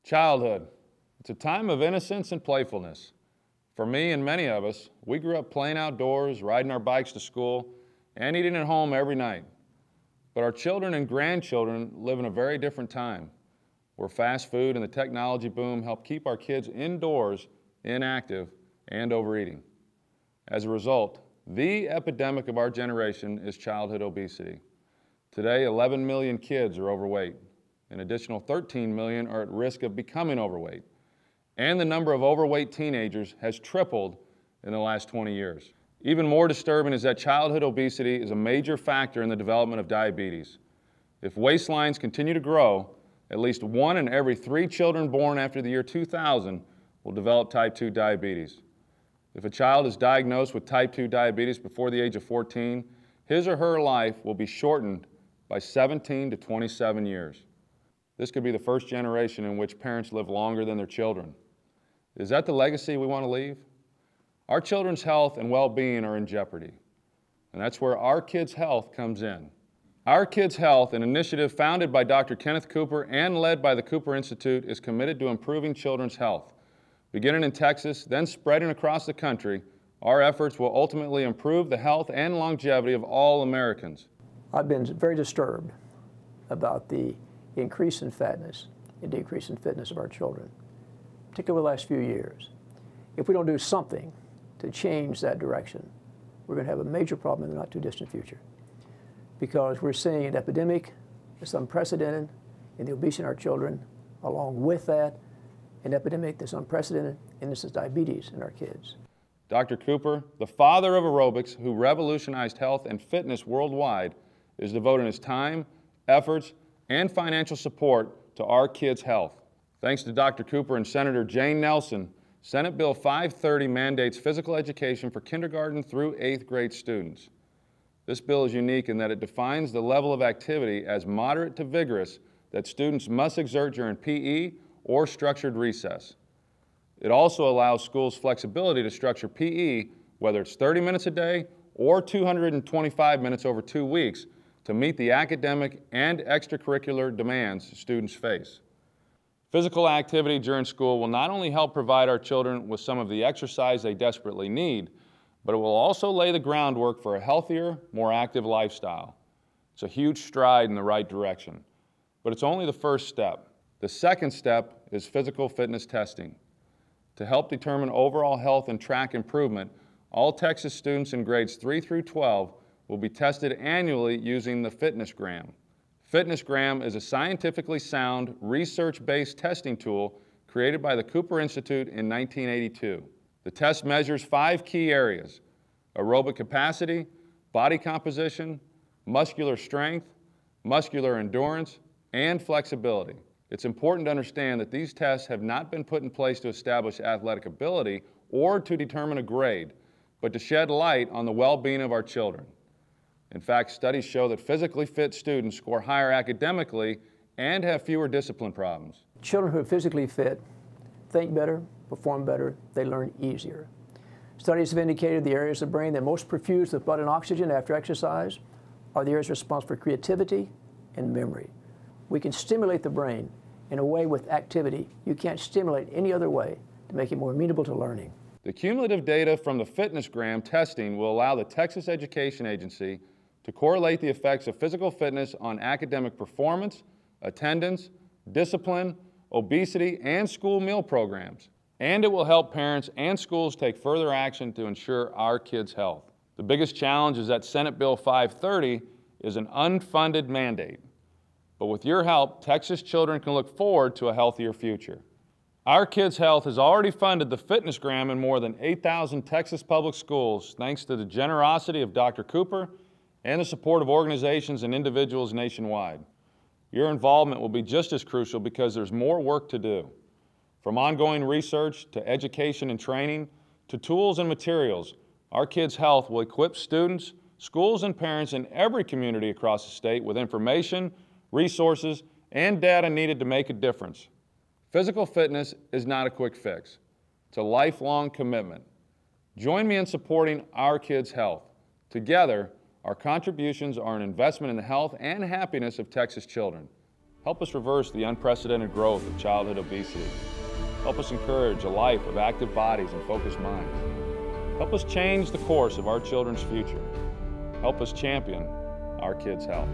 Childhood. It's a time of innocence and playfulness. For me and many of us, we grew up playing outdoors, riding our bikes to school, and eating at home every night. But our children and grandchildren live in a very different time, where fast food and the technology boom help keep our kids indoors, inactive, and overeating. As a result, the epidemic of our generation is childhood obesity. Today, 11 million kids are overweight. An additional 13 million are at risk of becoming overweight. And the number of overweight teenagers has tripled in the last 20 years. Even more disturbing is that childhood obesity is a major factor in the development of diabetes. If waistlines continue to grow, at least 1 in every 3 children born after the year 2000 will develop type 2 diabetes. If a child is diagnosed with type 2 diabetes before the age of 14, his or her life will be shortened by 17 to 27 years. This could be the first generation in which parents live longer than their children. Is that the legacy we want to leave? Our children's health and well-being are in jeopardy, and that's where Our Kids Health comes in. Our Kids Health, an initiative founded by Dr. Kenneth Cooper and led by the Cooper Institute, is committed to improving children's health. Beginning in Texas, then spreading across the country, our efforts will ultimately improve the health and longevity of all Americans. I've been very disturbed about the increase in fatness and decrease in fitness of our children, particularly over the last few years. If we don't do something to change that direction, we're going to have a major problem in the not too distant future, because we're seeing an epidemic that's unprecedented in the obesity in our children. Along with that, an epidemic that's unprecedented in this is diabetes in our kids. Dr. Cooper, the father of aerobics who revolutionized health and fitness worldwide, is devoting his time, efforts, and financial support to Our Kids Health. Thanks to Dr. Cooper and Senator Jane Nelson, Senate Bill 530 mandates physical education for kindergarten through 8th grade students. This bill is unique in that it defines the level of activity as moderate to vigorous that students must exert during PE or structured recess. It also allows schools flexibility to structure PE, whether it's 30 minutes a day or 225 minutes over 2 weeks, to meet the academic and extracurricular demands students face. Physical activity during school will not only help provide our children with some of the exercise they desperately need, but it will also lay the groundwork for a healthier, more active lifestyle. It's a huge stride in the right direction, but it's only the first step. The second step is physical fitness testing. To help determine overall health and track improvement, all Texas students in grades 3 through 12 will be tested annually using the FitnessGram. FitnessGram is a scientifically sound, research-based testing tool created by the Cooper Institute in 1982. The test measures 5 key areas: aerobic capacity, body composition, muscular strength, muscular endurance, and flexibility. It's important to understand that these tests have not been put in place to establish athletic ability or to determine a grade, but to shed light on the well-being of our children. In fact, studies show that physically fit students score higher academically and have fewer discipline problems. Children who are physically fit think better, perform better, they learn easier. Studies have indicated the areas of the brain that most perfused with blood and oxygen after exercise are the areas responsible for creativity and memory. We can stimulate the brain in a way with activity you can't stimulate any other way to make it more amenable to learning. The cumulative data from the FitnessGram testing will allow the Texas Education Agency to correlate the effects of physical fitness on academic performance, attendance, discipline, obesity, and school meal programs. And it will help parents and schools take further action to ensure our kids' health. The biggest challenge is that Senate Bill 530 is an unfunded mandate. But with your help, Texas children can look forward to a healthier future. Our Kids Health has already funded the FitnessGram in more than 8,000 Texas public schools, thanks to the generosity of Dr. Cooper and the support of organizations and individuals nationwide. Your involvement will be just as crucial because there's more work to do. From ongoing research to education and training to tools and materials, Our Kids Health will equip students, schools, and parents in every community across the state with information, resources, and data needed to make a difference. Physical fitness is not a quick fix. It's a lifelong commitment. Join me in supporting Our Kids Health. Together, our contributions are an investment in the health and happiness of Texas children. Help us reverse the unprecedented growth of childhood obesity. Help us encourage a life of active bodies and focused minds. Help us change the course of our children's future. Help us champion our kids' health.